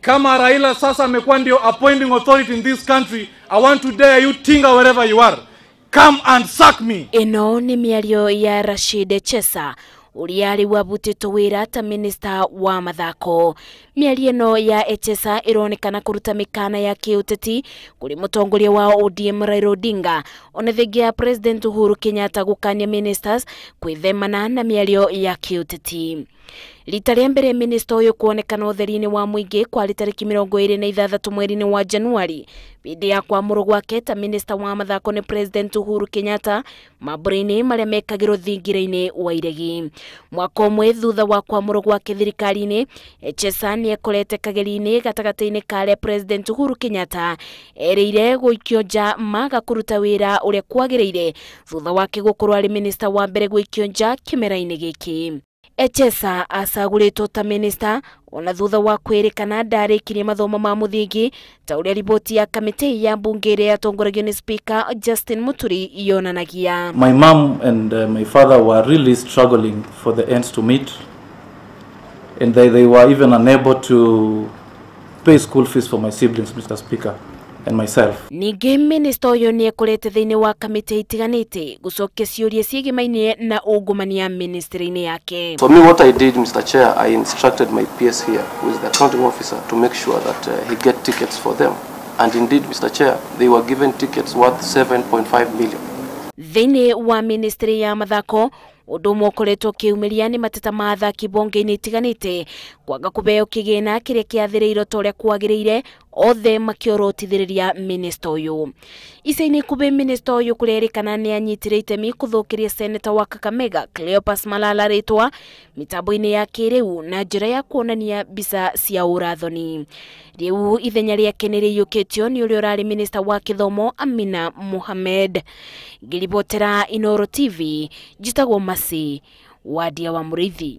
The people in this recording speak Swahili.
Kama Raila sasa amekuwa ndio appointing authority in this country, I want to dare you, Tinga, wherever you are, come and sack me. Ino ni miario ya Rashid Echesa, uliari wabutito wira ta minister wa mathako. Miario no ya Echesa ironekana kuruta mikana ya kiuteti kuri mutongoria wa ODM Raila Odinga, onethigia President Uhuru Kenyatta gukania ministers kwithemana na miario ya kiuteti. Rita rĩa mbere minister uyu kuonekana utheri-ini wa muingi kwa tariki 26 mweri-ini wa Januari bidi ya kwamũrwo gwake ta minister wa mathako ni President Uhuru Kenyatta mambũra-ini maria mekagirwo thingira-ini wa iregi. Mwaka ũmwe thutha wa kwamũrwo gwake thirikari-ini, Echesa ni ekorete kageri-ini gatagati-ini ka President Uhuru Kenyatta erĩire gũikio nja maga kuruta wĩra ũrĩa kwagĩrĩire thutha wake gũkorwo ari minister wa mbere gũikio nja kĩmera-ini gĩkĩ. Echesa acagũrĩtwo ta minister ona thutha wa kwĩrĩkana ndarĩkirie mathomo ma mũthingi ta ũrĩa riboti ya kamĩtĩ ya bunge ĩrĩa yatongoragio nĩ Speaker Justin Muturi yonanagia. My mom and my father were really struggling for the ends to meet, and they were even unable to pay school fees for my siblings, Mr. Speaker, and myself. Ningĩ minister ũyũ nĩ ekorete thĩinĩ wa kamĩtĩ itiganĩte gũcokia ciũria ciĩgĩmainie na ungumania ministry-inĩ yake. For me, what I did, Mr. Chair, I instructed my PS here, who is the accounting officer, to make sure that he get tickets for them. And indeed, Mr. Chair, they were given tickets worth 7.5 million. Thĩinĩ wa ministry ya mathako, ũndũ ũmwe ũkoretwo ũkĩumĩria nĩ mateta ma athaki bonge-inĩ itiganĩte kwaga kũbeo kĩgĩna kĩrĩa kĩathĩrĩirwo ta ũrĩa kwagĩrĩire, othe makiorotithĩrĩria minister ũyũ. Ica-inĩ ikuhĩ minister ũyũ kũrerĩkana nĩ anyitire itemi kũthũkĩria senator wa Kakamega Cleopas Malala rĩtwa mitambo-inĩ ya kĩrĩu na njĩra ya kuonania mbica cia ũrathoni. Rĩu ithenya rĩake nĩ rĩiyũkĩtio nĩ ũrĩa ũrarĩ minister wa gĩthomo Amina Mohamed. Ngĩribotera Inooro TV, njĩtagwo Masi Wadia wa Mũrĩithi.